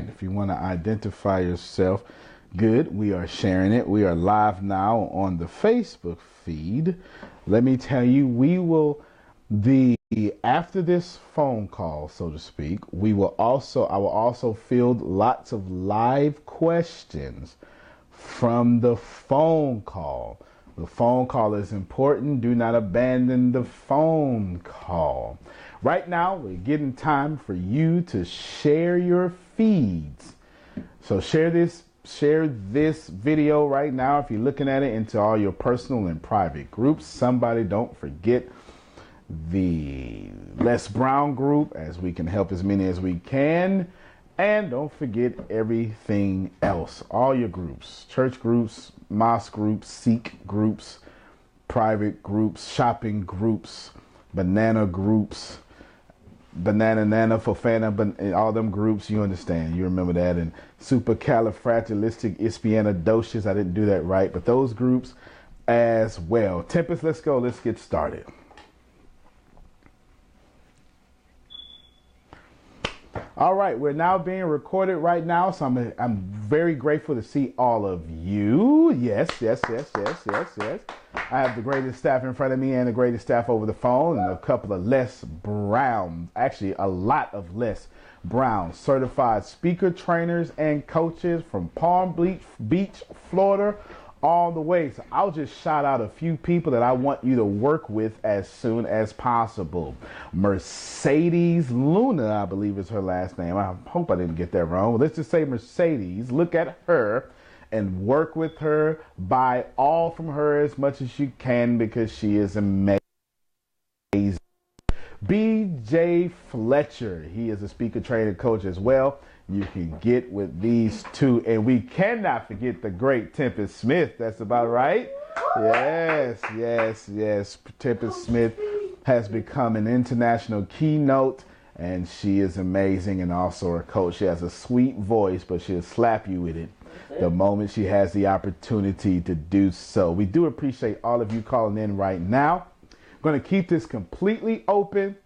If you want to identify yourself, good. We are sharing it. We are live now on the Facebook feed. Let me tell you, after this phone call, so to speak, I will also field lots of live questions from the phone call. The phone call is important. Do not abandon the phone call. Right now, we're getting time for you to share your feeds. So share this video right now if you're looking at it into all your personal and private groups. Don't forget the Les Brown group, as we can help as many as we can. And don't forget everything else, all your groups, church groups, mosque groups, Sikh groups, private groups, shopping groups, banana groups, banana for fana, all them groups, you understand, you remember that, and supercalifragilisticexpialidocious, I didn't do that right, but those groups as well. Tempest, let's go, let's get started. All right, we're now being recorded right now, so I'm very grateful to see all of you. Yes. I have the greatest staff in front of me and the greatest staff over the phone, and a couple of Les Brown, actually a lot of Les Brown certified speaker trainers and coaches from Palm Beach, Florida, all the way. So I'll just shout out a few people that I want you to work with as soon as possible. Mercedes Luna, I believe is her last name. I hope I didn't get that wrong. Let's just say Mercedes. Look at her and work with her. Buy all from her as much as you can because she is amazing. BJ Fletcher, he is a speaker trainer coach as well. You can get with these two, and we cannot forget the great Tempest Smith. That's about right. Yes. Tempest Smith has become an international keynote, and she is amazing and also a coach. She has a sweet voice, but she'll slap you with it the moment she has the opportunity to do so. We do appreciate all of you calling in right now. I'm going to keep this completely open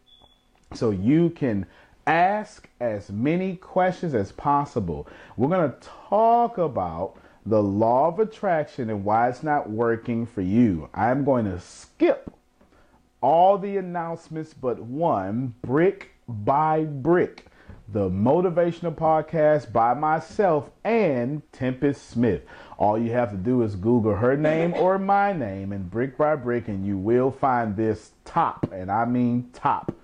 so you can ask as many questions as possible. We're going to talk about the law of attraction and why it's not working for you. I'm going to skip all the announcements but one, brick by brick. The motivational podcast by myself and Tempest Smith. All you have to do is Google her name or my name and brick by brick, and you will find this top, and I mean top,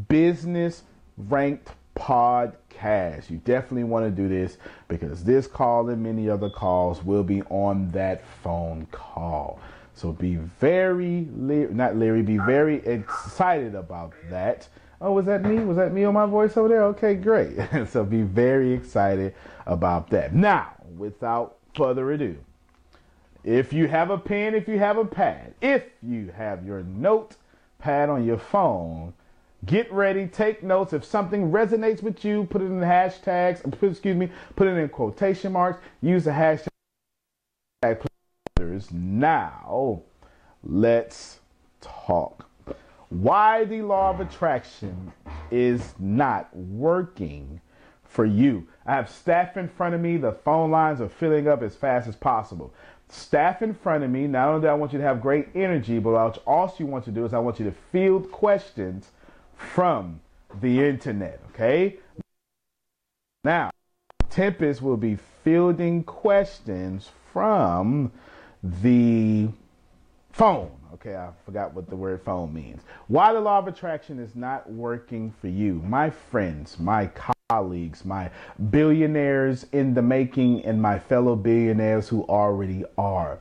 business ranked podcast. You definitely want to do this because this call and many other calls will be on that phone call. So be very, be very excited about that. Oh, was that me? Was that me on my voice over there? Okay, great. So be very excited about that. Now, without further ado, if you have a pen, if you have a pad, if you have your notepad on your phone, get ready, take notes. If something resonates with you, put it in the hashtags, put it in quotation marks, use the hashtag. Now, let's talk. Why the law of attraction is not working for you. I have staff in front of me. The phone lines are filling up as fast as possible. Staff in front of me. Not only do I want you to have great energy, but what I also want to do is I want you to field questions from the internet, okay? Now, Tempest will be fielding questions from the phone. Okay, I forgot what the word phone means. Why the law of attraction is not working for you. My friends, my colleagues, my billionaires in the making, and my fellow billionaires who already are.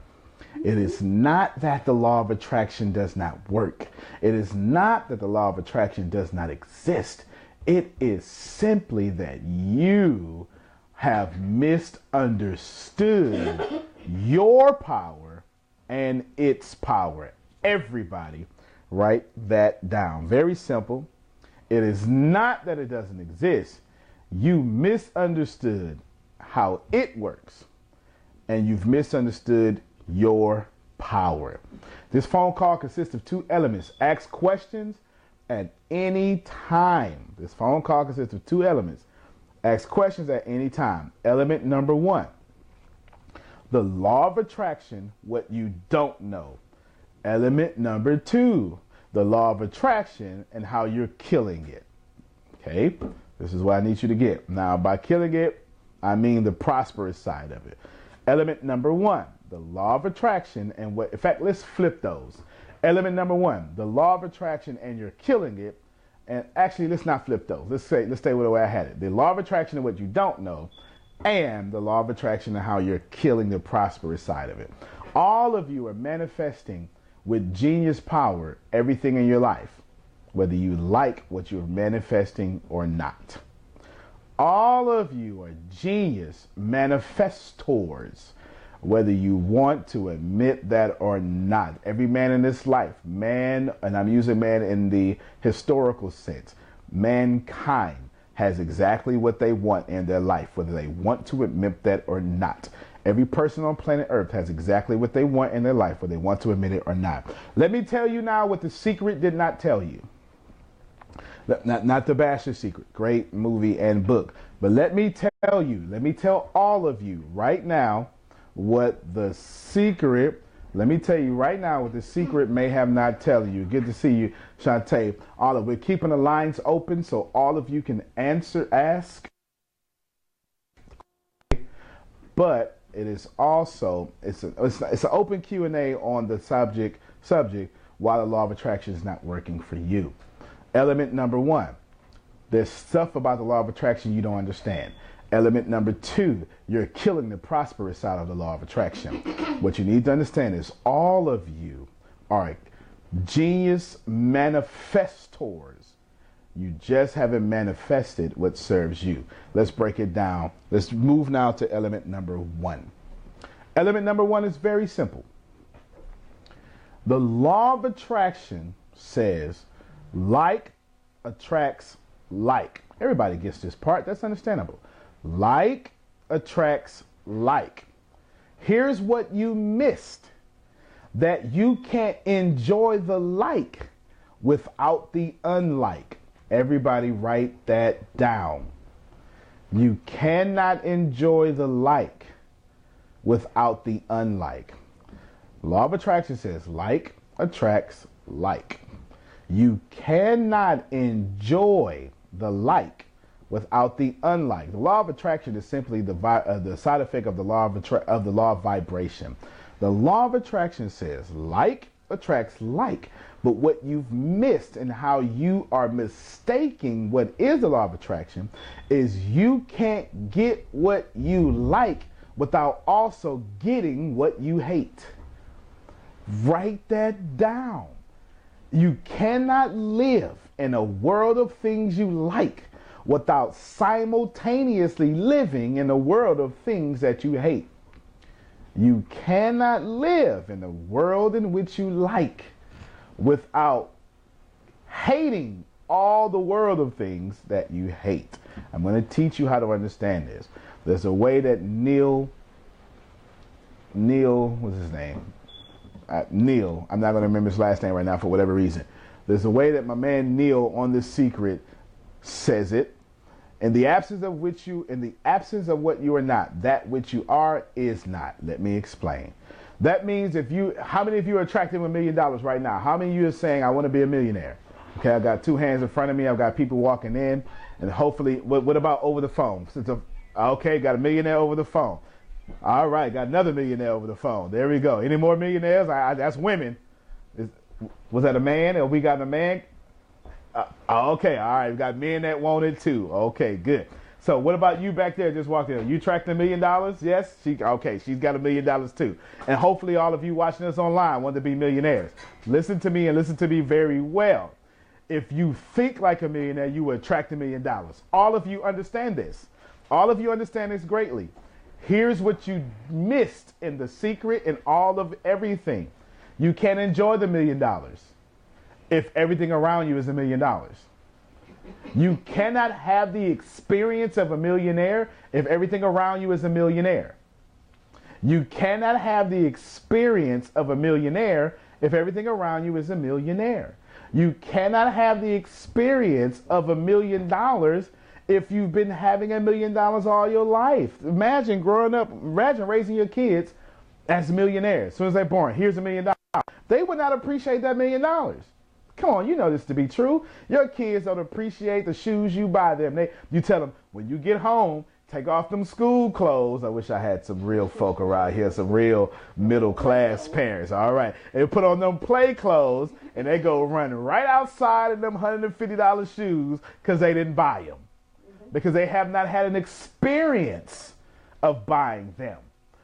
It is not that the law of attraction does not work. It is not that the law of attraction does not exist. It is simply that you have misunderstood your power and its power. Everybody write that down. Very simple. It is not that it doesn't exist. You misunderstood how it works, and you've misunderstood your power. This phone call consists of two elements. Ask questions at any time. This phone call consists of two elements. Ask questions at any time. Element number 1, the law of attraction, what you don't know. Element number 2, the law of attraction and how you're killing it. Okay, this is what I need you to get. Now, by killing it, I mean the prosperous side of it. Element number 1, the law of attraction and what, in fact, let's flip those. Element number 1, the law of attraction and you're killing it. And actually, let's not flip those. Let's stay with the way I had it. The law of attraction and what you don't know, and the law of attraction and how you're killing the prosperous side of it. All of you are manifesting with genius power everything in your life, whether you like what you're manifesting or not. All of you are genius manifestors, whether you want to admit that or not. Every man in this life, man, and I'm using man in the historical sense, mankind has exactly what they want in their life, whether they want to admit that or not. Every person on planet Earth has exactly what they want in their life, whether they want to admit it or not. Let me tell you now what The Secret did not tell you. Not The Bachelor's Secret, great movie and book. But let me tell all of you right now, what The Secret, let me tell you right now what The Secret may have not tell you. Good to see you, Shantae. We're keeping the lines open so all of you can ask. But it is also, it's an open Q&A on the subject why the law of attraction is not working for you. Element number 1, there's stuff about the law of attraction you don't understand. Element number 2, you're killing the prosperous side of the law of attraction. What you need to understand is all of you are genius manifestors. You just haven't manifested what serves you. Let's break it down. Let's move now to element number 1. Element number 1 is very simple. The law of attraction says like attracts like. Everybody gets this part. That's understandable. Like attracts like. Here's what you missed. That you can't enjoy the like without the unlike. Everybody write that down. You cannot enjoy the like without the unlike. Law of attraction says like attracts like. You cannot enjoy the like without the unlike. The law of attraction is simply the side effect of the law of vibration. The law of attraction says like attracts like, but what you've missed and how you are mistaking what is the law of attraction is you can't get what you like without also getting what you hate. Write that down. You cannot live in a world of things you like without simultaneously living in a world of things that you hate. You cannot live in a world in which you like without hating all the world of things that you hate. I'm going to teach you how to understand this. There's a way that Neal, what's his name? Neal, I'm not going to remember his last name right now for whatever reason. There's a way that my man Neal on The Secret says it. In the absence of what you are not, that which you are is not. Let me explain. That means how many of you are attracting $1 million right now? How many of you are saying, I want to be a millionaire? Okay, I got 2 hands in front of me. I've got people walking in, and hopefully, what about over the phone? Okay, got a millionaire over the phone. All right, got another millionaire over the phone. There we go. Any more millionaires? That's women. Was that a man? Or we got a man? Okay, all right. We got men that want it too. Okay, good. So what about you back there just walked in? You attracting $1 million? Yes? She's got $1 million too. And hopefully all of you watching us online want to be millionaires. Listen to me and listen to me very well. If you think like a millionaire, you will attract $1 million. All of you understand this. All of you understand this greatly. Here's what you missed in The Secret and all of everything. You can't enjoy the $1 million if everything around you is $1 million. You cannot have the experience of a millionaire if everything around you is a millionaire. You cannot have the experience of a millionaire if everything around you is a millionaire. You cannot have the experience of $1 million if you've been having $1 million all your life. Imagine growing up, imagine raising your kids as millionaires. As soon as they're born, here's $1 million. They would not appreciate that $1 million. Come on, you know this to be true. Your kids don't appreciate the shoes you buy them. You tell them, when you get home, take off them school clothes. I wish I had some real folk around here, some real middle class parents. All right. They put on them play clothes and they go run right outside in them $150 shoes because they didn't buy them. Because they have not had an experience of buying them.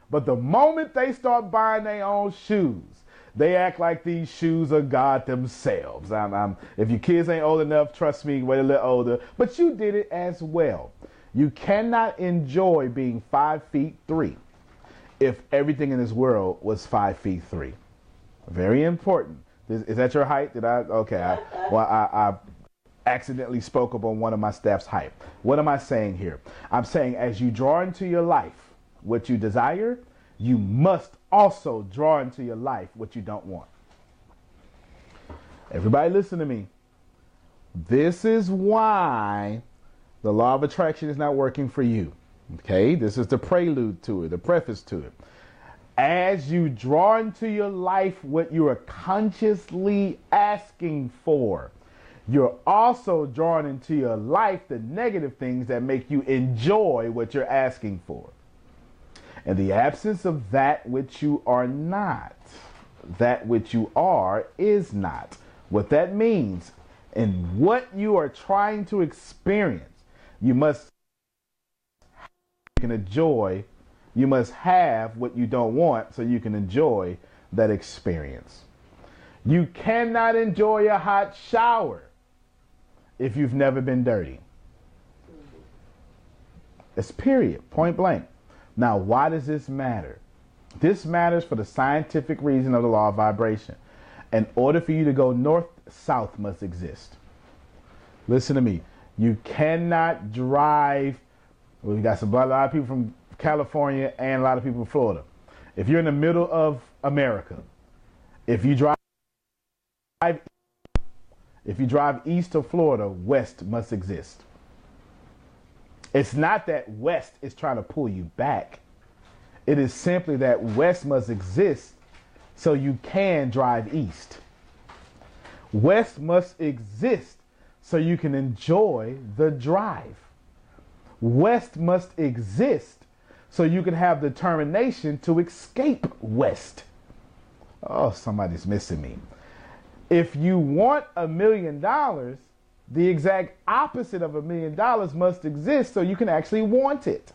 But the moment they start buying their own shoes, they act like these shoes are God themselves. If your kids ain't old enough, trust me, wait a little older. But you did it as well. You cannot enjoy being 5'3" if everything in this world was 5'3". Very important. Is that your height? Did I? Okay. I accidentally spoke up on one of my staff's height. What am I saying here? I'm saying as you draw into your life what you desire, you must also draw into your life what you don't want. Everybody listen to me. This is why the law of attraction is not working for you. Okay, this is the prelude to it, the preface to it. As you draw into your life what you are consciously asking for, you're also drawing into your life the negative things that make you enjoy what you're asking for. In the absence of that which you are not, that which you are is not. What that means, and what you are trying to experience, you must enjoy. You must have what you don't want so you can enjoy that experience. You cannot enjoy a hot shower if you've never been dirty. It's period, point blank. Now, why does this matter? This matters for the scientific reason of the law of vibration. In order for you to go north, south must exist. Listen to me. You cannot drive. Well, we got a lot of people from California and a lot of people from Florida. If you're in the middle of America, if you drive east of Florida, west must exist. It's not that west is trying to pull you back. It is simply that west must exist so you can drive east. West must exist so you can enjoy the drive. West must exist so you can have determination to escape west. Oh, somebody's missing me. If you want $1 million, the exact opposite of $1 million must exist so you can actually want it.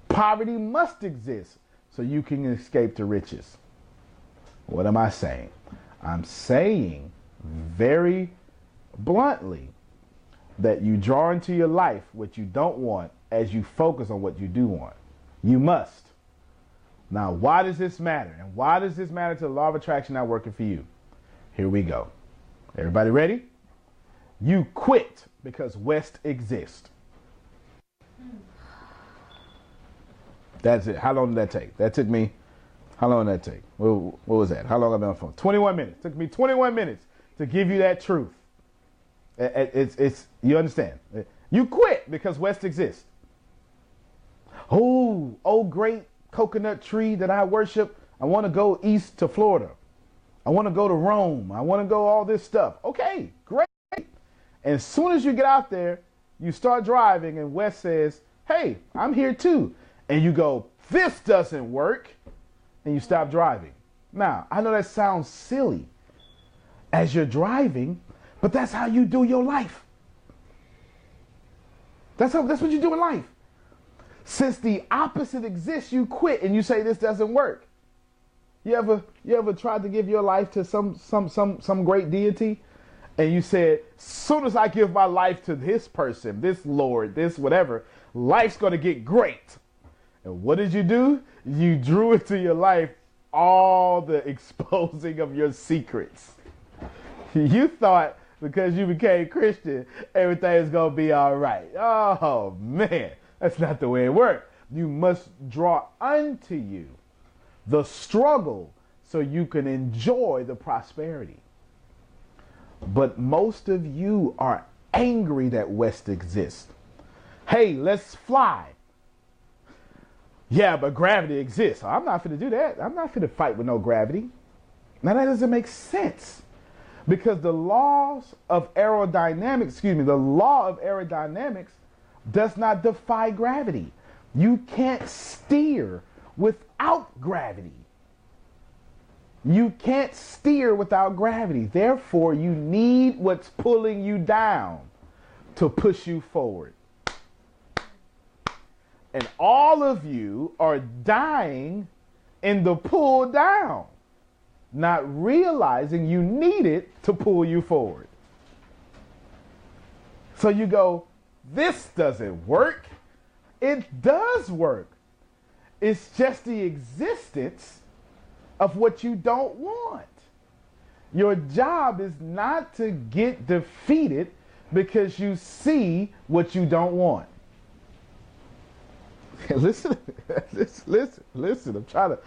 Poverty must exist so you can escape to riches. What am I saying? I'm saying very bluntly that you draw into your life what you don't want as you focus on what you do want. You must. Now, why does this matter? And why does this matter to the law of attraction not working for you? Here we go. Everybody ready? You quit because West exists. That's it. How long did that take? That took me, how long did that take? What was that? How long have I been on the phone? 21 minutes. It took me 21 minutes to give you that truth. It's you understand. You quit because West exists. Oh, great coconut tree that I worship. I want to go east to Florida. I want to go to Rome. I want to go all this stuff. Okay, great. And as soon as you get out there, you start driving and West says, hey, I'm here too. And you go, this doesn't work. And you stop driving. Now, I know that sounds silly as you're driving, but that's how you do your life. That's what you do in life. Since the opposite exists, you quit and you say this doesn't work. You ever tried to give your life to some great deity? And you said, as soon as I give my life to this person, this Lord, this whatever, life's going to get great. And what did you do? You drew into your life all the exposing of your secrets. You thought because you became Christian, everything's going to be all right. Oh, man, that's not the way it works. You must draw unto you the struggle so you can enjoy the prosperity. But most of you are angry that West exists. Hey, let's fly. Yeah, but gravity exists. I'm not going to do that. I'm not going to fight with no gravity. Now that doesn't make sense. Because the law of aerodynamics does not defy gravity. You can't steer without gravity. You can't steer without gravity. Therefore, you need what's pulling you down to push you forward. And all of you are dying in the pull down, not realizing you need it to pull you forward. So you go, this doesn't work. It does work. It's just the existence of what you don't want. Your job is not to get defeated because you see what you don't want. Listen. I'm trying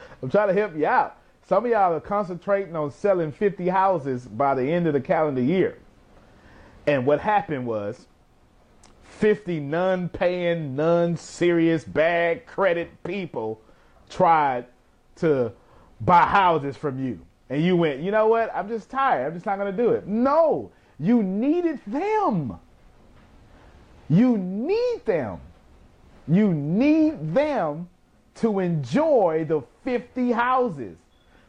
to help you out. Some of y'all are concentrating on selling 50 houses by the end of the calendar year. And what happened was 50 non-paying, non-serious, bad credit people tried to buy houses from you. And you went, you know what? I'm just tired. I'm just not going to do it. No, you needed them. You need them. You need them to enjoy the 50 houses.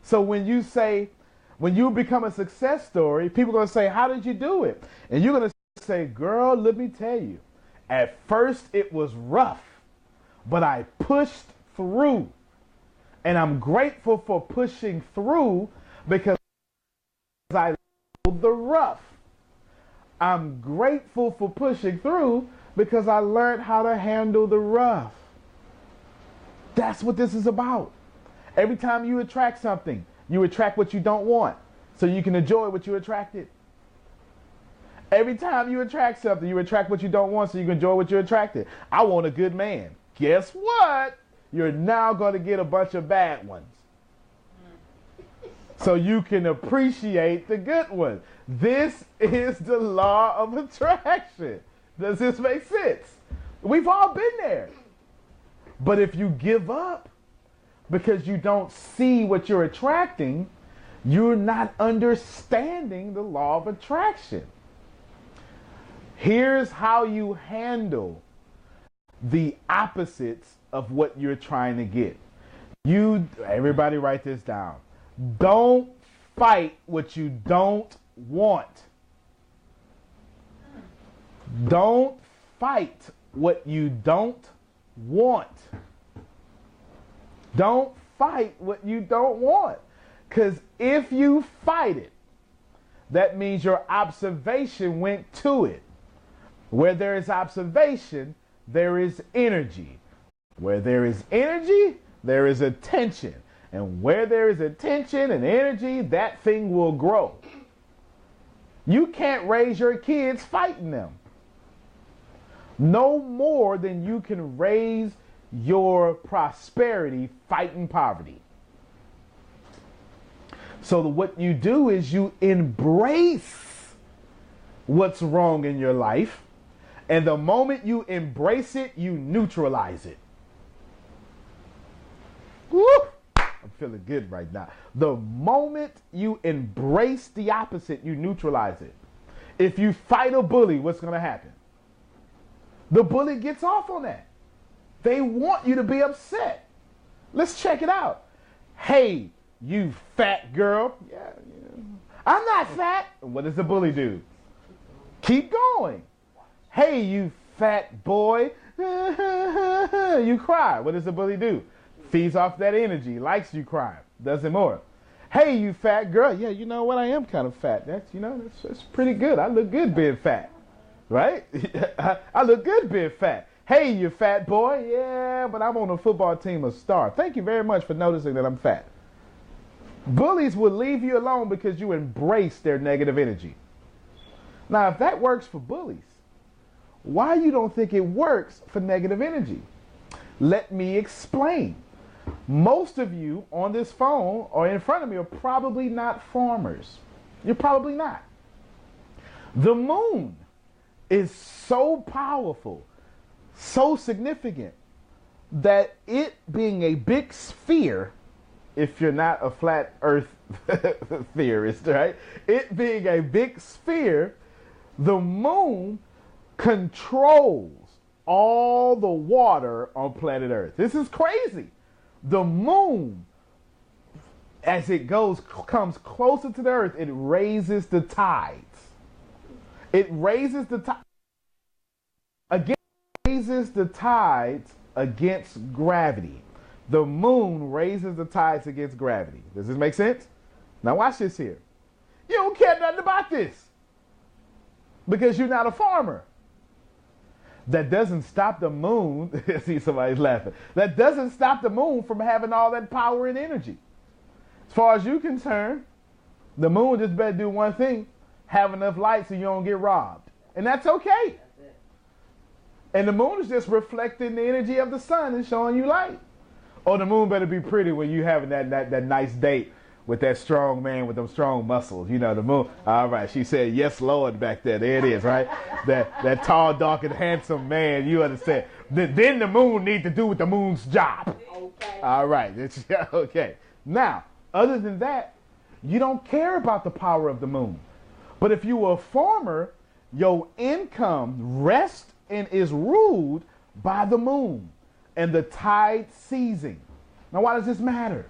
So when you become a success story, people are going to say, how did you do it? And you're going to say, girl, let me tell you, at first it was rough, but I pushed through. And I'm grateful for pushing through because I know the rough. I'm grateful for pushing through because I learned how to handle the rough. That's what this is about. Every time you attract something, you attract what you don't want so you can enjoy what you attracted. Every time you attract something, you attract what you don't want so you can enjoy what you attracted. I want a good man. Guess what? You're now going to get a bunch of bad ones so you can appreciate the good ones. This is the law of attraction. Does this make sense? We've all been there. But if you give up because you don't see what you're attracting, you're not understanding the law of attraction. Here's how you handle the opposites of what you're trying to get. Everybody write this down. Don't fight what you don't want. Don't fight what you don't want. Don't fight what you don't want. Because if you fight it, that means your observation went to it. Where there is observation, there is energy. Where there is energy, there is attention. And where there is attention and energy, that thing will grow. You can't raise your kids fighting them. No more than you can raise your prosperity fighting poverty. So what you do is you embrace what's wrong in your life. And the moment you embrace it, you neutralize it. Woo! I'm feeling good right now. The moment you embrace the opposite, you neutralize it. If you fight a bully, what's going to happen? The bully gets off on that. They want you to be upset. Let's check it out. Hey, you fat girl. Yeah. I'm not fat. What does the bully do? Keep going. Hey, you fat boy. You cry. What does the bully do? Feeds off that energy. Likes you crying. Does it more. Hey, you fat girl. Yeah, you know what? I am kind of fat. That's pretty good. I look good being fat. Right? I look good being fat. Hey, you fat boy. Yeah, but I'm on a football team of star. Thank you very much for noticing that I'm fat. Bullies will leave you alone because you embrace their negative energy. Now, if that works for bullies, why you don't think it works for negative energy? Let me explain. Most of you on this phone or in front of me are probably not farmers. You're probably not. The moon is so powerful so significant that it being a big sphere, if you're not a flat earth theorist, right? It being a big sphere, the moon controls all the water on planet Earth. This is crazy. The moon, as it comes closer to the earth, it raises the tides. It raises the tide. Again, raises the tides against gravity. The moon raises the tides against gravity. Does this make sense? Now watch this here. You don't care nothing about this because you're not a farmer. That doesn't stop the moon. See, somebody's laughing. That doesn't stop the moon from having all that power and energy. As far as you're concerned, the moon just better do one thing: have enough light so you don't get robbed. And that's okay. And the moon is just reflecting the energy of the sun and showing you light. Or the moon better be pretty when you having that nice date with that strong man with them strong muscles. You know, the moon. All right, she said, yes, Lord, back there. There it is, right? that tall, dark, and handsome man, you understand. Then the moon need to do with the moon's job. Okay. All right. Okay. Now, other than that, you don't care about the power of the moon. But if you were a farmer, your income rests and is ruled by the moon and the tide seizing. Now, why does this matter?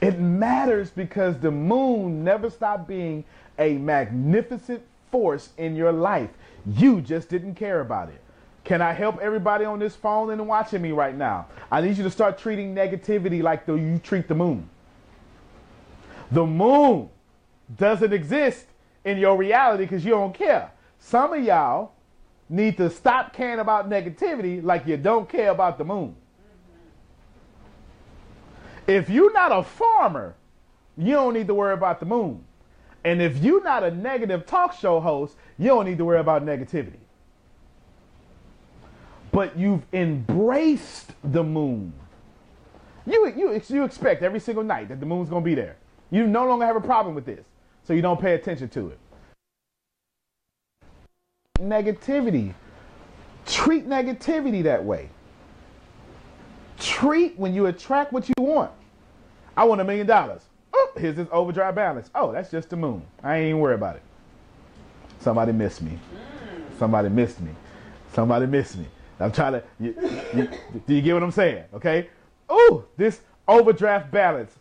It matters because the moon never stopped being a magnificent force in your life. You just didn't care about it. Can I help everybody on this phone and watching me right now? I need you to start treating negativity like you treat the moon. The moon doesn't exist in your reality because you don't care. Some of y'all need to stop caring about negativity like you don't care about the moon. If you're not a farmer, you don't need to worry about the moon. And if you're not a negative talk show host, you don't need to worry about negativity. But you've embraced the moon. You expect every single night that the moon's going to be there. You no longer have a problem with this, so you don't pay attention to it. Negativity. Treat negativity that way. Treat when you attract what you want. I want $1 million. Oh, here's this overdrive balance. Oh, that's just the moon. I ain't even worry about it. Somebody missed me. Somebody missed me. Somebody missed me. I'm trying to, do you get what I'm saying? Okay. Oh, this overdraft balance.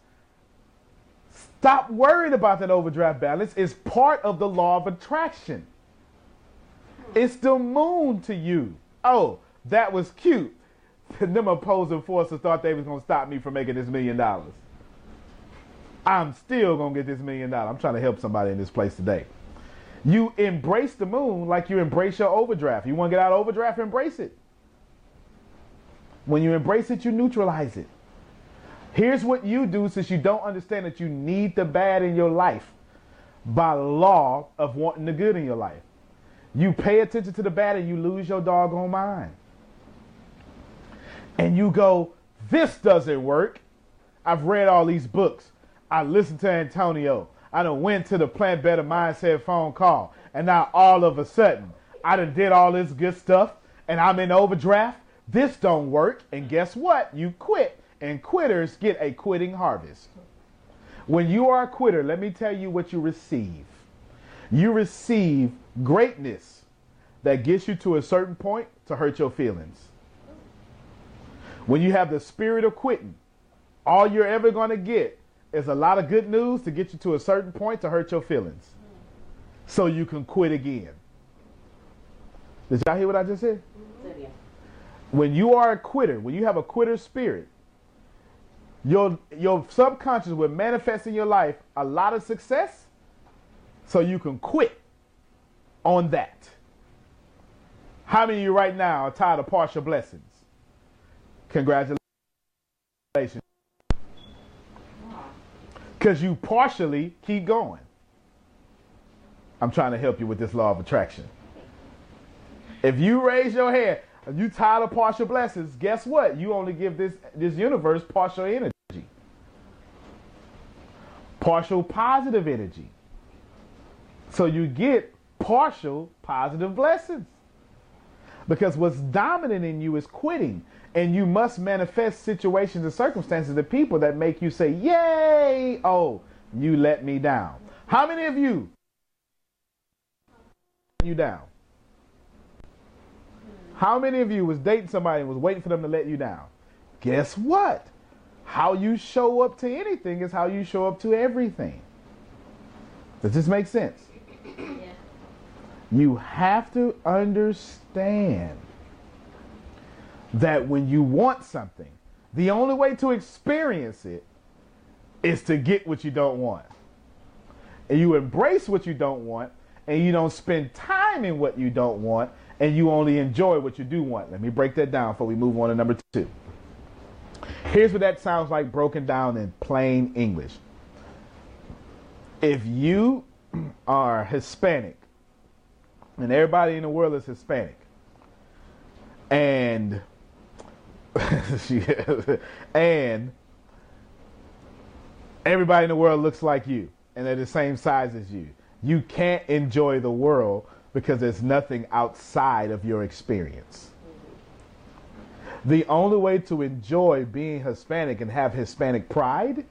Stop worrying about that overdraft balance. It's part of the law of attraction. It's the moon to you. Oh, that was cute. Them opposing forces thought they was going to stop me from making this $1 million. I'm still going to get this $1 million. I'm trying to help somebody in this place today. You embrace the moon like you embrace your overdraft. You want to get out of overdraft, embrace it. When you embrace it, you neutralize it. Here's what you do since you don't understand that you need the bad in your life by law of wanting the good in your life. You pay attention to the bad and you lose your doggone mind. And you go, this doesn't work. I've read all these books. I listened to Antonio. I done went to the Plant Better Mindset phone call. And now all of a sudden, I done did all this good stuff and I'm in overdraft. This don't work. And guess what? You quit. And quitters get a quitting harvest. When you are a quitter, let me tell you what you receive. You receive greatness that gets you to a certain point to hurt your feelings. When you have the spirit of quitting, all you're ever going to get is a lot of good news to get you to a certain point to hurt your feelings. So you can quit again. Did y'all hear what I just said? When you are a quitter, when you have a quitter spirit, your subconscious will manifest in your life a lot of success so you can quit on that. How many of you right now are tired of partial blessings? Congratulations. Because you partially keep going. I'm trying to help you with this law of attraction. If you raise your hand, if you tired of partial blessings, guess what? You only give this universe partial energy. Partial positive energy. So you get partial positive blessings. Because what's dominant in you is quitting. And you must manifest situations and circumstances of people that make you say, yay, oh, you let me down. How many of you let you down? How many of you was dating somebody and was waiting for them to let you down? Guess what? How you show up to anything is how you show up to everything. Does this make sense? Yeah. You have to understand that when you want something, the only way to experience it is to get what you don't want. And you embrace what you don't want, and you don't spend time in what you don't want, and you only enjoy what you do want. Let me break that down before we move on to number 2. Here's what that sounds like broken down in plain English. If you are Hispanic, and everybody in the world is Hispanic, and and everybody in the world looks like you, and they're the same size as you, you can't enjoy the world because there's nothing outside of your experience. The only way to enjoy being Hispanic and have Hispanic pride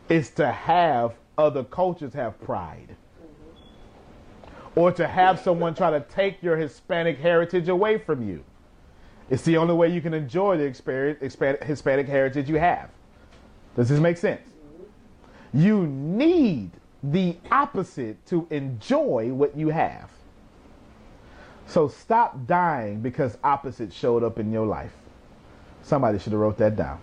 is to have other cultures have pride. Or to have someone try to take your Hispanic heritage away from you. It's the only way you can enjoy the Hispanic heritage you have. Does this make sense? You need the opposite to enjoy what you have. So stop dying because opposites showed up in your life. Somebody should have wrote that down.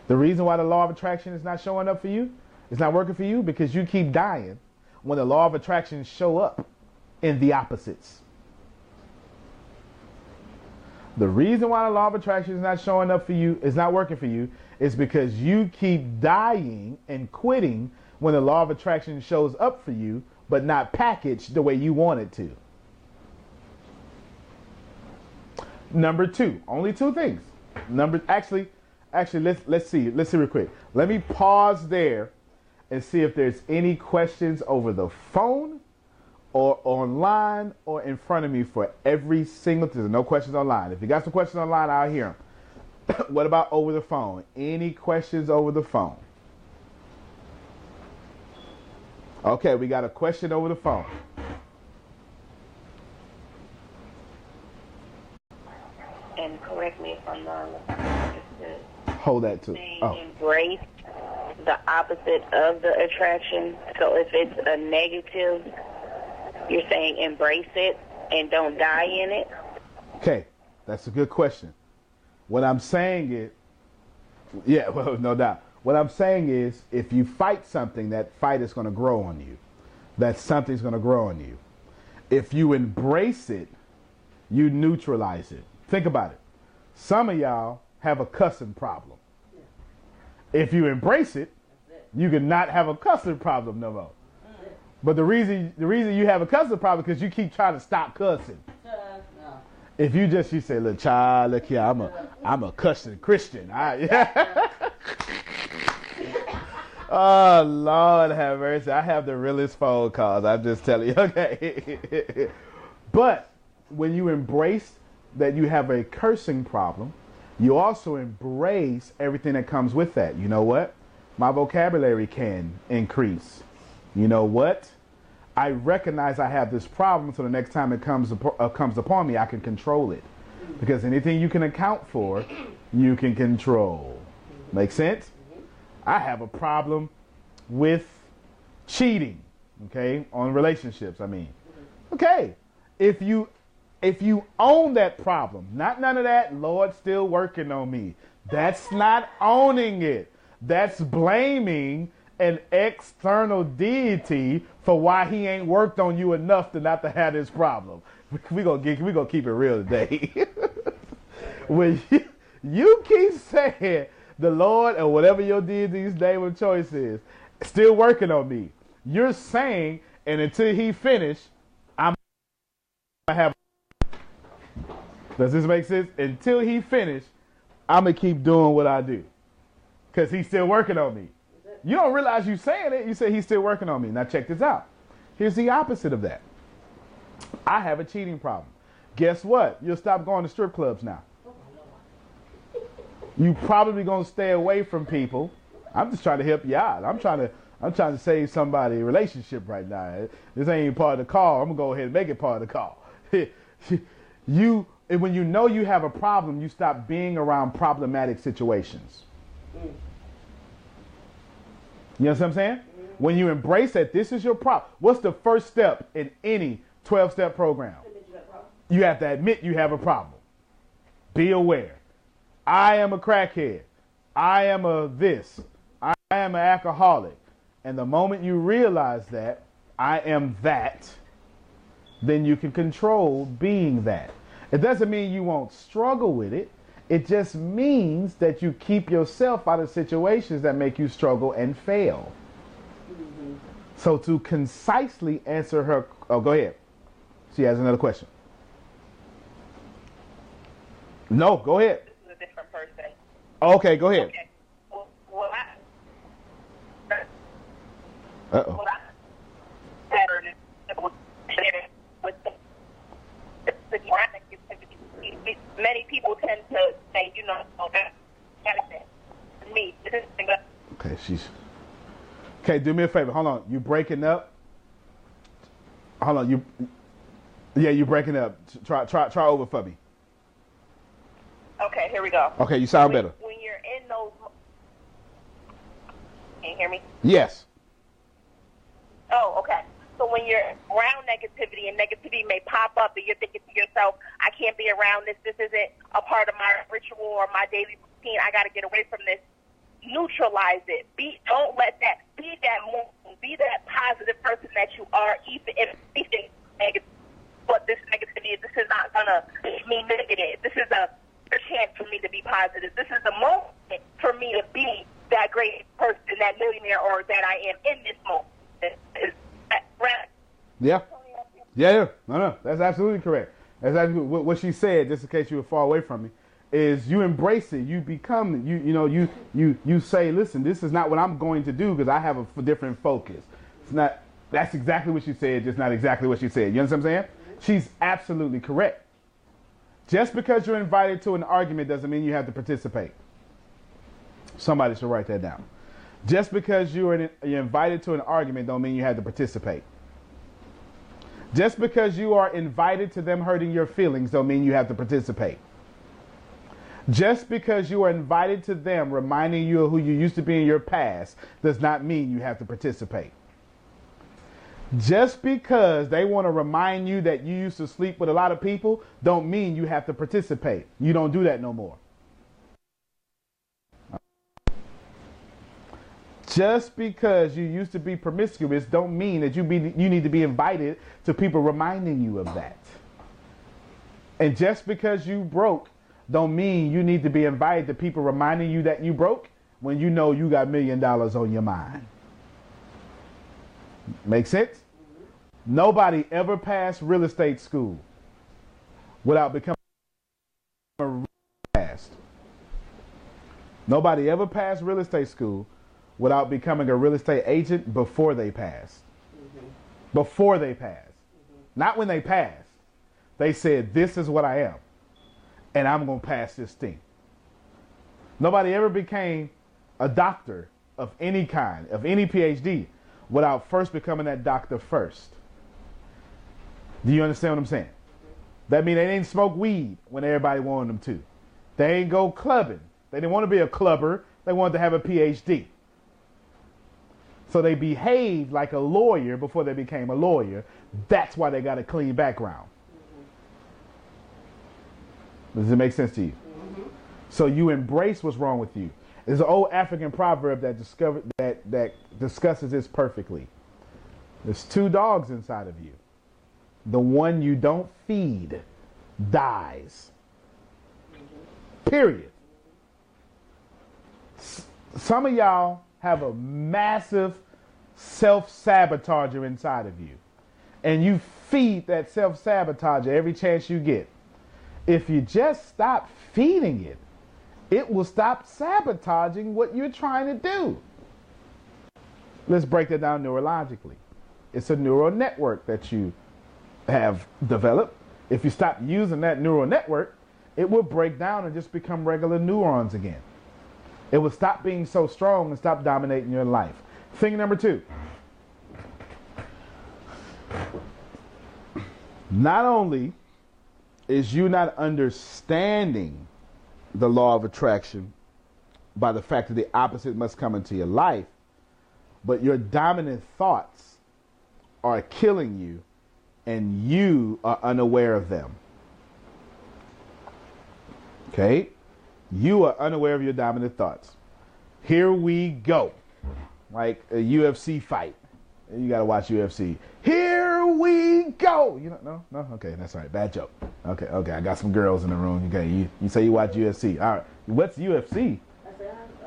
The reason why the law of attraction is not showing up for you, it's not working for you, because you keep dying when the law of attraction show up in the opposites. The reason why the law of attraction is not showing up for you, is not working for you, is because you keep dying and quitting when the law of attraction shows up for you, but not packaged the way you want it to. Number 2, only 2 things. Actually, let's see real quick. Let me pause there and see if there's any questions over the phone or online or in front of me for every single. There's no questions online. If you got some questions online, I'll hear them. What about over the phone? Any questions over the phone? Okay, we got a question over the phone. And correct me if I'm wrong. Hold that too. Embrace the opposite of the attraction. So if it's a negative, you're saying embrace it and don't die in it? Okay, that's a good question. What I'm saying is, yeah, well, no doubt. What I'm saying is, if you fight something, that fight is going to grow on you. That something's going to grow on you. If you embrace it, you neutralize it. Think about it. Some of y'all have a cussing problem. If you embrace it, you can not have a cussing problem no more. But the reason you have a cussing problem is because you keep trying to stop cussing. If you say, look, child, look here, I'm a cussing Christian. Oh, Lord have mercy. I have the realest phone calls. I'm just telling you. Okay. But when you embrace that you have a cursing problem, you also embrace everything that comes with that. You know what? My vocabulary can increase. You know what? I recognize I have this problem, so the next time it comes upon me, I can control it. Because anything you can account for, you can control. Make sense? I have a problem with cheating, okay, on relationships, I mean. Okay, if you own that problem, not none of that, Lord, still working on me. That's not owning it. That's blaming an external deity for why he ain't worked on you enough to not to have this problem. We're gonna keep it real today. When you keep saying the Lord or whatever your deity's name of choice is, still working on me, you're saying, and until he finish, I'm gonna have. Does this make sense? Until he finish, I'm gonna keep doing what I do, because he's still working on me. You don't realize you saying it. You say he's still working on me. Now check this out. Here's the opposite of that. I have a cheating problem. guess what? You'll stop going to strip clubs now. You probably gonna stay away from people. I'm just trying to help you out. I'm trying to save somebody a relationship right now. This ain't even part of the call. I'm gonna go ahead and make it part of the call. When you know you have a problem, you stop being around problematic situations. You know what I'm saying? When you embrace that this is your problem, what's the first step in any 12-step program? You have to admit you have a problem. Be aware. I am a crackhead. I am a this. I am an alcoholic. And the moment you realize that I am that, then you can control being that. It doesn't mean you won't struggle with it. It just means that you keep yourself out of situations that make you struggle and fail. Mm-hmm. So to concisely answer her, oh, go ahead. She has another question. No, go ahead. This is a different person. Okay, go ahead. Okay. Uh-oh. Many people tend to say, me. Okay, okay, do me a favor. Hold on. You breaking up? Hold on. You're breaking up. Try over for me. Okay, here we go. Okay, you sound better. When you're in those... Can you hear me? Yes. Oh, okay. So when you're around negativity and negativity may pop up and you're thinking to yourself, I can't be around this. This isn't a part of my ritual or my daily routine. I got to get away from this. Neutralize it. Don't let that be that mood. Be that positive person that you are, even if anything negative. But this negativity, this is not going to be negative. This is a chance for me to be positive. This is the moment for me to be that great person, that millionaire, or that I am in this moment. Right? Yeah. Yeah. No. That's absolutely correct. That's absolutely what she said. Just in case you were far away from me, is you embrace it. You become you say, listen, this is not what I'm going to do because I have a different focus. It's not. That's exactly what she said. Just not exactly what she said. You understand what I'm saying? She's absolutely correct. Just because you're invited to an argument doesn't mean you have to participate. Somebody should write that down. Just because you're invited to an argument don't mean you have to participate. Just because you are invited to them hurting your feelings don't mean you have to participate. Just because you are invited to them reminding you of who you used to be in your past does not mean you have to participate. Just because they want to remind you that you used to sleep with a lot of people don't mean you have to participate. You don't do that no more. Just because you used to be promiscuous don't mean that you need to be invited to people reminding you of that. And just because you broke don't mean you need to be invited to people reminding you that you broke when you know you got $1 million on your mind. Make sense? Nobody ever passed real estate school without becoming a real estate. Nobody ever passed real estate school without becoming a real estate agent before they passed. Mm-hmm. Before they passed. Mm-hmm. Not when they passed. They said, this is what I am. And I'm going to pass this thing. Nobody ever became a doctor of any kind, of any PhD, without first becoming that doctor first. Do you understand what I'm saying? Mm-hmm. That means they didn't smoke weed when everybody wanted them to. They ain't go clubbing. They didn't want to be a clubber. They wanted to have a PhD. So they behaved like a lawyer before they became a lawyer. That's why they got a clean background. Mm-hmm. Does it make sense to you? Mm-hmm. So you embrace what's wrong with you. There's an old African proverb that discusses this perfectly. There's 2 dogs inside of you. The one you don't feed dies. Mm-hmm. Period. Some of y'all have a massive self-sabotager inside of you. And you feed that self-sabotager every chance you get. If you just stop feeding it, it will stop sabotaging what you're trying to do. Let's break that down neurologically. It's a neural network that you have developed. If you stop using that neural network, it will break down and just become regular neurons again. It will stop being so strong and stop dominating your life. Thing number 2. Not only is you not understanding the law of attraction by the fact that the opposite must come into your life, but your dominant thoughts are killing you and you are unaware of them. Okay? You are unaware of your dominant thoughts. Here we go. Like a UFC fight. You got to watch UFC. Here we go. You know, no? Okay, that's all right. Bad joke. Okay. I got some girls in the room. Okay, you say you watch UFC. All right. What's UFC?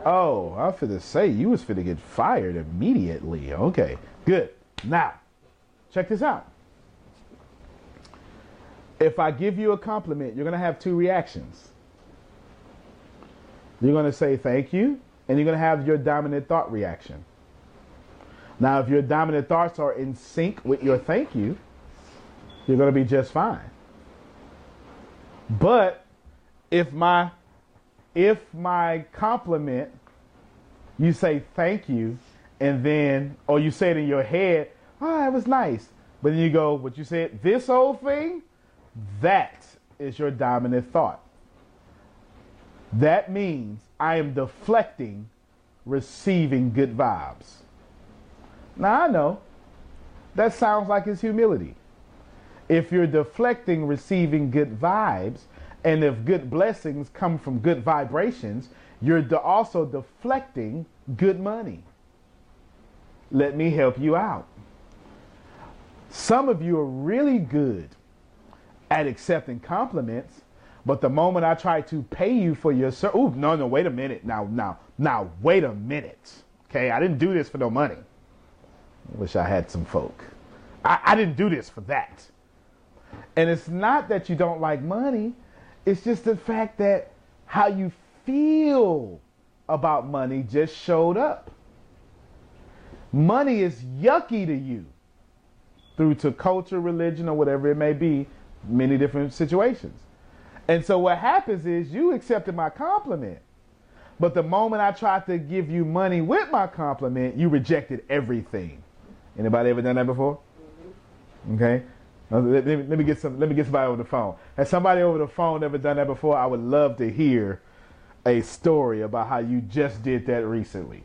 Oh, I was finna say you was finna get fired immediately. Okay, good. Now, check this out. If I give you a compliment, you're going to have 2 reactions. You're going to say thank you, and you're going to have your dominant thought reaction. Now, if your dominant thoughts are in sync with your thank you, you're going to be just fine. But if my compliment, you say thank you, and then, or you say it in your head, oh, that was nice. But then you go, what you said, this whole thing, that is your dominant thought. That means I am deflecting receiving good vibes. Now I know that sounds like it's humility. If you're deflecting receiving good vibes, and if good blessings come from good vibrations, you're also deflecting good money. Let me help you out. Some of you are really good at accepting compliments, but the moment I try to pay you for your service, oh, no, wait a minute. Now, wait a minute. Okay, I didn't do this for no money. I wish I had some folk. I didn't do this for that. And it's not that you don't like money. It's just the fact that how you feel about money just showed up. Money is yucky to you through to culture, religion, or whatever it may be, many different situations. And so what happens is you accepted my compliment, but the moment I tried to give you money with my compliment, you rejected everything. Anybody ever done that before? Okay. Let me get somebody over the phone. Has somebody over the phone ever done that before? I would love to hear a story about how you just did that recently.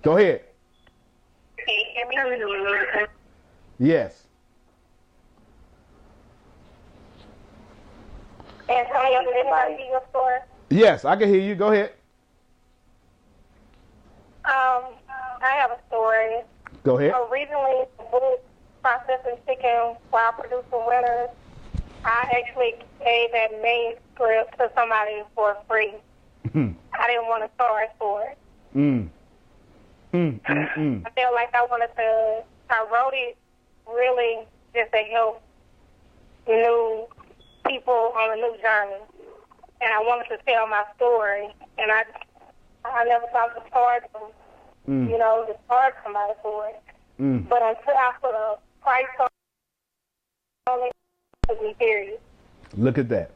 Go ahead. Can you hear me? Yes. Antonio, did anybody see your story? Yes, I can hear you. Go ahead. I have a story. Go ahead. Originally, the book Processing Chicken While Producing Winners, I actually gave that main script to somebody for free. I didn't want to charge for it. I felt like I wrote it really just to help new people on a new journey. And I wanted to tell my story, and I never thought to charge them, to charge somebody for it. But until I put a price on it, it took me serious. Look at that.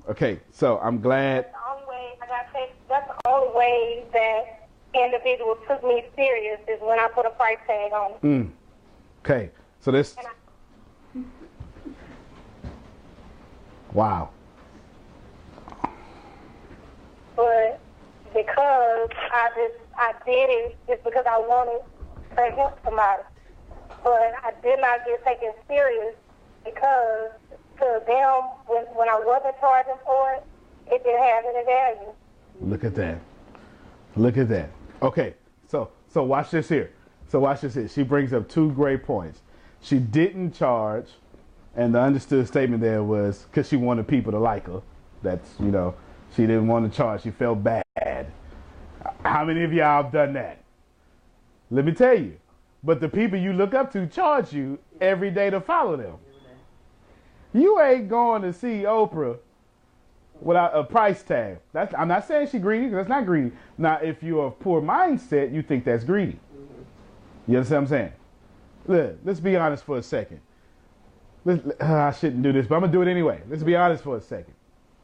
Okay, so I'm glad. That's the only way that individual took me serious is when I put a price tag on it. Okay, so this. Wow. But because I did it just because I wanted to help somebody. But I did not get taken serious because to them, when I wasn't charging for it, it didn't have any value. Look at that. Okay, so watch this here. She brings up 2 great points. She didn't charge, and the understood statement there was because she wanted people to like her. That's, she didn't want to charge. She felt bad. How many of y'all have done that? Let me tell you. But the people you look up to charge you every day to follow them. You ain't going to see Oprah without a price tag. I'm not saying she's greedy, because that's not greedy. Now, if you're of poor mindset, you think that's greedy. You understand what I'm saying? Look, let's be honest for a second. I shouldn't do this, but I'm going to do it anyway. Let's be honest for a second.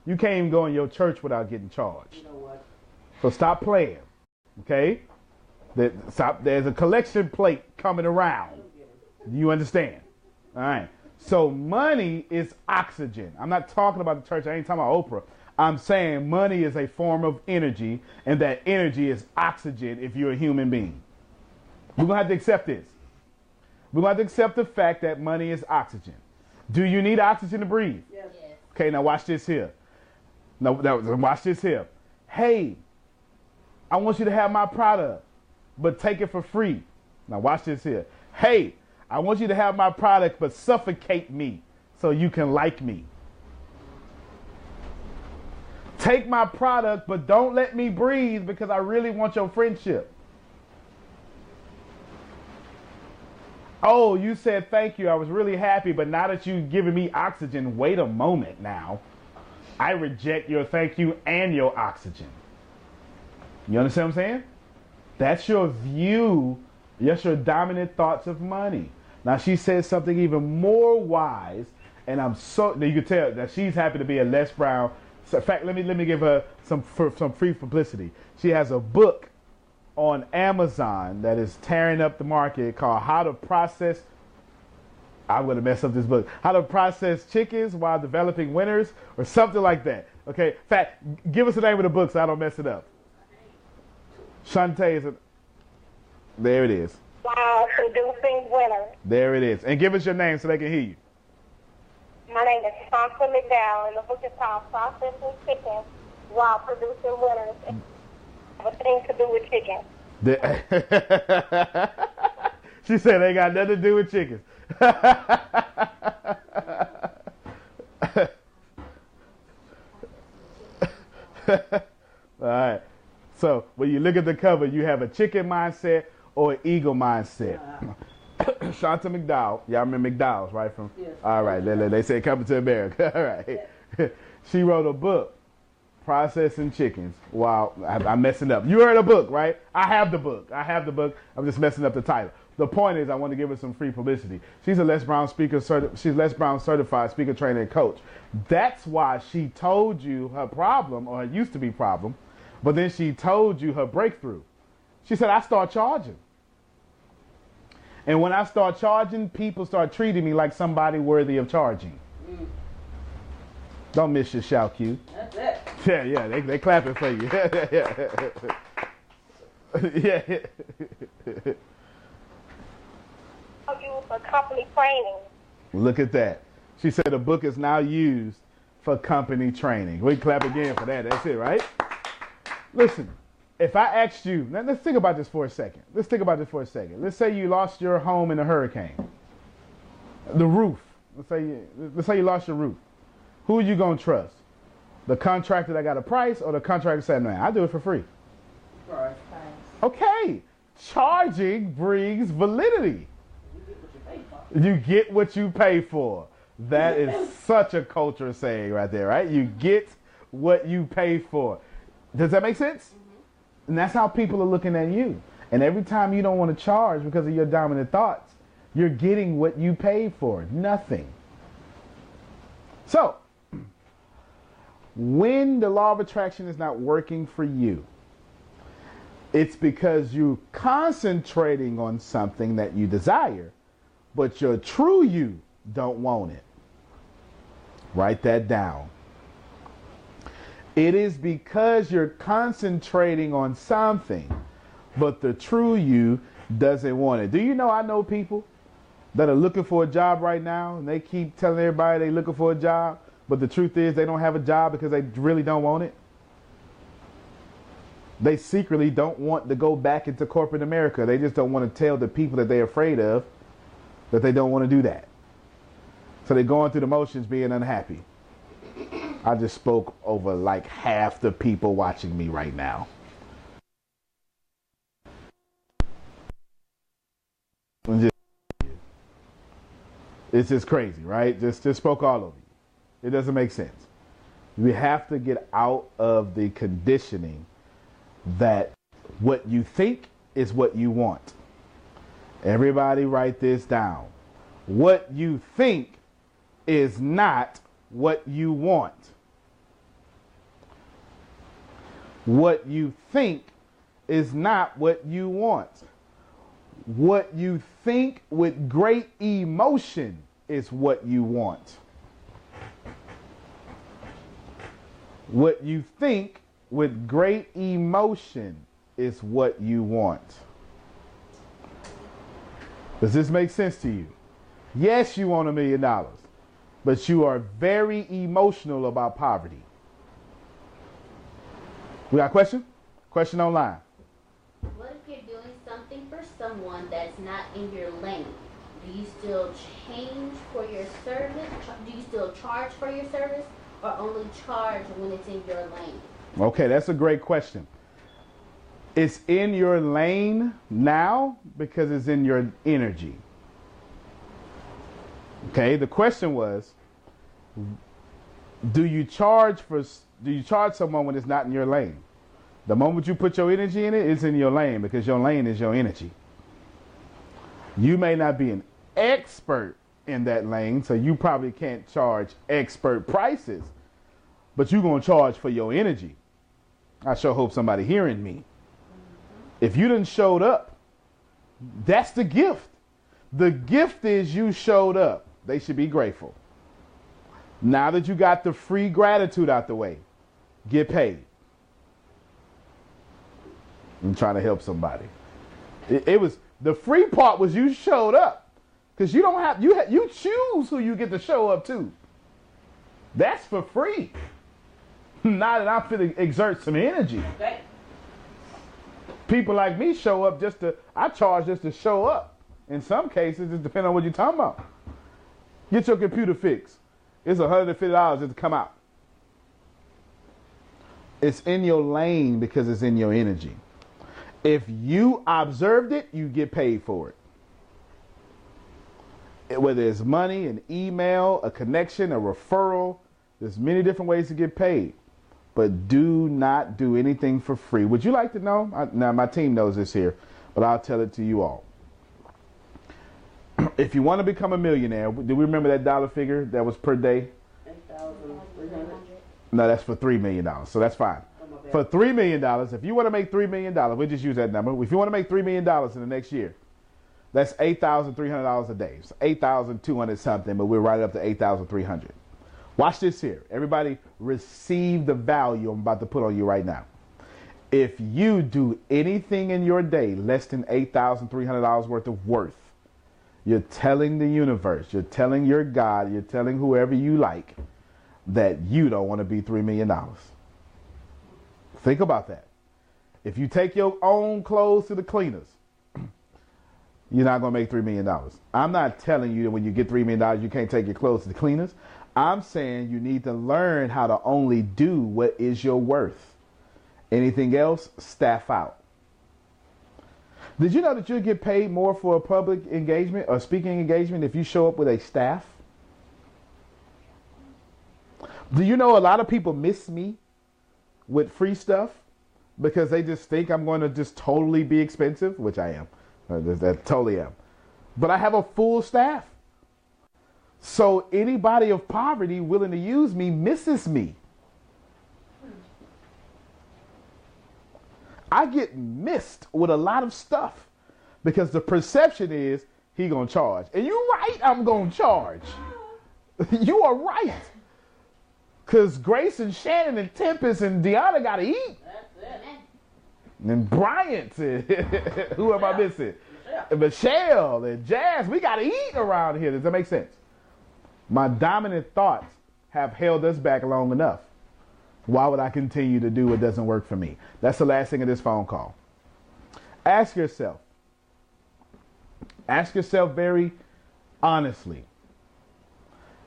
You can't even go in your church without getting charged. You know what? So stop playing, okay? There's a collection plate coming around. You understand? All right. So money is oxygen. I'm not talking about the church. I ain't talking about Oprah. I'm saying money is a form of energy, and that energy is oxygen if you're a human being. We're going to have to accept this. We're going to have to accept the fact that money is oxygen. Do you need oxygen to breathe? Yes. Okay, now watch this here. Now watch this here. Hey, I want you to have my product, but take it for free. Now watch this here. Hey, I want you to have my product, but suffocate me so you can like me. Take my product, but don't let me breathe because I really want your friendship. Oh, you said thank you. I was really happy, but now that you've given me oxygen, wait a moment now. I reject your thank you and your oxygen. You understand what I'm saying? That's your view. That's your dominant thoughts of money. Now she says something even more wise, and you can tell that she's happy to be a Les Brown. So in fact, let me give her some free publicity. She has a book on Amazon that is tearing up the market called How to Process. I'm going to mess up this book. How to Process Chickens While Developing Winners, or something like that. Okay. In fact, give us the name of the book so I don't mess it up. Shantae is there it is. Wow, producing winners. There it is. And give us your name so they can hear you. My name is Shanta McDowell, and the book is called Processing Chicken While Producing Winners. It has a thing to do with chicken. She said they got nothing to do with chickens. All right. So when you look at the cover, you have a chicken mindset or an eagle mindset. Shanta McDowell. Y'all remember McDowell's, right? Yes. All right. They say Coming to America. All right. She wrote a book, Processing Chickens. Wow. I'm messing up. You heard a book, right? I have the book. I'm just messing up the title. The point is I want to give her some free publicity. She's a Les Brown speaker. She's Les Brown certified speaker, trainer, and coach. That's why she told you her problem, or it used to be problem, but then she told you her breakthrough. She said, I start charging. And when I start charging, people start treating me like somebody worthy of charging. Don't miss your shout cue. That's it. Yeah, they clapping for you. Yeah. Use for company training. Look at that. She said the book is now used for company training. We clap again for that. That's it, right? Listen, if I asked you, now let's think about this for a second. Let's say you lost your home in a hurricane. The roof. Let's say you lost your roof. Who are you going to trust? The contractor that got a price, or the contractor said, man, I'll do it for free? Right. Okay. Charging brings validity. You get what you pay for. That is such a culture saying right there, right? You get what you pay for. Does that make sense? Mm-hmm. And that's how people are looking at you. And every time you don't want to charge because of your dominant thoughts, you're getting what you paid for. Nothing. So, when the law of attraction is not working for you, it's because you're concentrating on something that you desire, but your true you don't want it. Write that down. It is because you're concentrating on something, but the true you doesn't want it. Do you know I know people that are looking for a job right now, and they keep telling everybody they're looking for a job, but the truth is they don't have a job because they really don't want it? They secretly don't want to go back into corporate America. They just don't want to tell the people that they're afraid of that they don't want to do that. So they're going through the motions being unhappy. I just spoke over like half the people watching me right now. It's just crazy, right? Just spoke all over you. It doesn't make sense. We have to get out of the conditioning that what you think is what you want. Everybody write this down. What you think is not what you want. What you think is not what you want. What you think with great emotion is what you want. What you think with great emotion is what you want. Does this make sense to you? Yes, you want $1 million, but you are very emotional about poverty. We got a question? Question online. What if you're doing something for someone that's not in your lane? Do you still change for your service? Do you still charge for your service, or only charge when it's in your lane? Okay, that's a great question. It's in your lane now because it's in your energy. Okay, the question was, do you charge someone when it's not in your lane? The moment you put your energy in it, it's in your lane because your lane is your energy. You may not be an expert in that lane, so you probably can't charge expert prices, but you're going to charge for your energy. I sure hope somebody hearing me. If you done showed up, that's the gift. The gift is you showed up. They should be grateful. Now that you got the free gratitude out the way, get paid. I'm trying to help somebody. It was the free part was you showed up, because you don't have you choose who you get to show up to. That's for free. Now that I'm going to exert some energy. Okay. People like me show up I charge just to show up. In some cases, it depends on what you're talking about. Get your computer fixed. It's $150 just to come out. It's in your lane because it's in your energy. If you observed it, you get paid for it. Whether it's money, an email, a connection, a referral, there's many different ways to get paid. But do not do anything for free. Would you like to know? Now, my team knows this here, but I'll tell it to you all. If you want to become a millionaire, do we remember that dollar figure that was per day? 8,300. No, that's for $3 million, so that's fine. For $3 million, if you want to make $3 million, we'll just use that number. If you want to make $3 million in the next year, that's $8,300 a day. It's 8,200 something, but we're right up to 8,300. Watch this here. Everybody receive the value I'm about to put on you right now. If you do anything in your day less than $8,300 worth of worth, you're telling the universe, you're telling your God, you're telling whoever you like that you don't want to be $3 million. Think about that. If you take your own clothes to the cleaners, you're not going to make $3 million. I'm not telling you that when you get $3 million, you can't take your clothes to the cleaners. I'm saying you need to learn how to only do what is your worth. Anything else, staff out. Did you know that you'll get paid more for a public engagement or speaking engagement if you show up with a staff? Do you know a lot of people miss me with free stuff because they just think I'm going to just totally be expensive, which I am. That totally am. But I have a full staff. So anybody of poverty willing to use me misses me. I get missed with a lot of stuff because the perception is he gonna charge. And you're right, I'm gonna charge. You are right. Because Grace and Shannon and Tempest and Deanna gotta eat. That's it. And Bryant, who am I missing? Michelle and Jazz, we gotta eat around here. Does that make sense? My dominant thoughts have held us back long enough. Why would I continue to do what doesn't work for me? That's the last thing of this phone call. Ask yourself very honestly,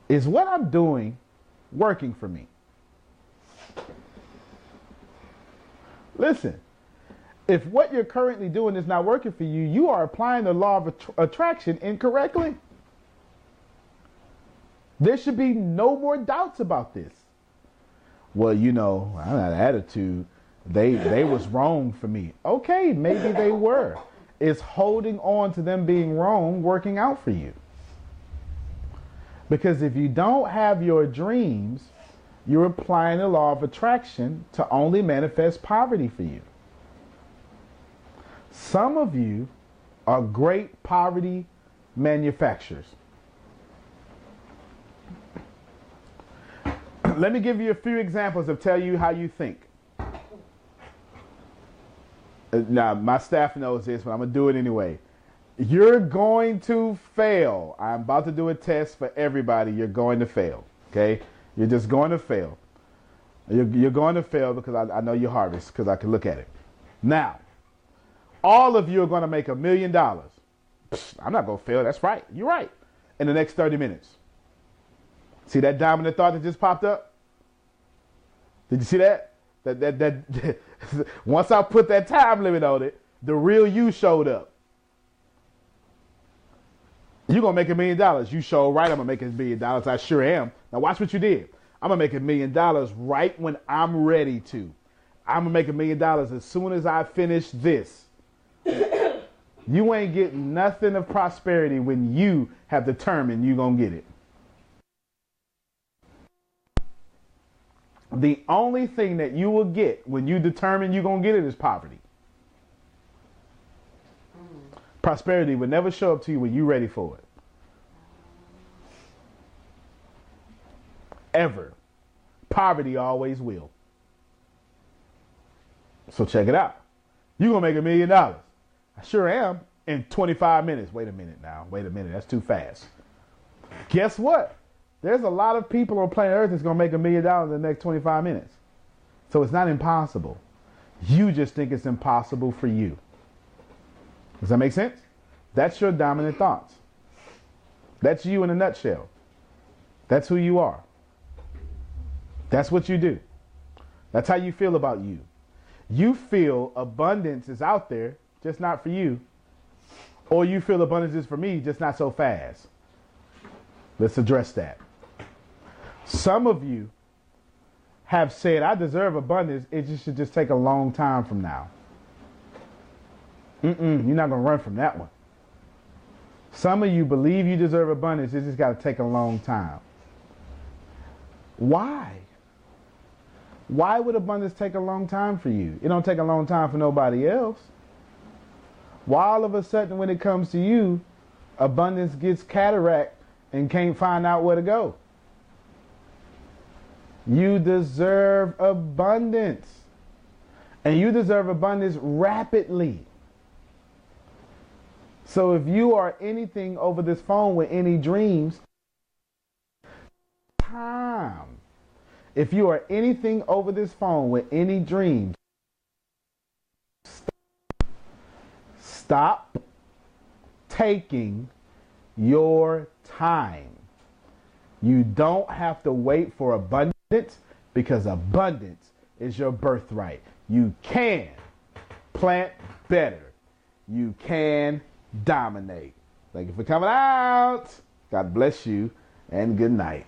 is what I'm doing working for me? Listen, if what you're currently doing is not working for you, you are applying the law of attraction incorrectly. There should be no more doubts about this. Well, you know, I had an attitude. They was wrong for me. Okay, maybe they were. Is holding on to them being wrong working out for you? Because if you don't have your dreams, you're applying the law of attraction to only manifest poverty for you. Some of you are great poverty manufacturers. Let me give you a few examples of tell you how you think. Now, my staff knows this, but I'm going to do it anyway. You're going to fail. I'm about to do a test for everybody. You're going to fail, okay? You're just going to fail. You're going to fail because I know your harvest, because I can look at it. Now, all of you are going to make $1 million. I'm not going to fail. That's right. You're right. In the next 30 minutes. See that dominant thought that just popped up? Did you see that? That once I put that time limit on it, the real you showed up. You're going to make $1 million. You show right, I'm going to make $1 million. I sure am. Now watch what you did. I'm going to make $1 million right when I'm ready to. I'm going to make $1 million as soon as I finish this. You ain't getting nothing of prosperity when you have determined you're going to get it. The only thing that you will get when you determine you're going to get it is poverty. Prosperity will never show up to you when you're ready for it. Ever. Poverty always will. So check it out. You're going to make $1 million. I sure am in 25 minutes. Wait a minute now. Wait a minute. That's too fast. Guess what? There's a lot of people on planet Earth that's going to make $1 million in the next 25 minutes. So it's not impossible. You just think it's impossible for you. Does that make sense? That's your dominant thoughts. That's you in a nutshell. That's who you are. That's what you do. That's how you feel about you. You feel abundance is out there, just not for you. Or you feel abundance is for me, just not so fast. Let's address that. Some of you have said, I deserve abundance. It just should just take a long time from now. You're not going to run from that one. Some of you believe you deserve abundance. It just got to take a long time. Why? Why would abundance take a long time for you? It don't take a long time for nobody else. Why all of a sudden when it comes to you, abundance gets cataract and can't find out where to go? You deserve abundance. And you deserve abundance rapidly. So if you are anything over this phone with any dreams, time. If you are anything over this phone with any dreams, stop taking your time. You don't have to wait for abundance because abundance is your birthright. You can plant better. You can dominate. Thank you for coming out. God bless you and good night.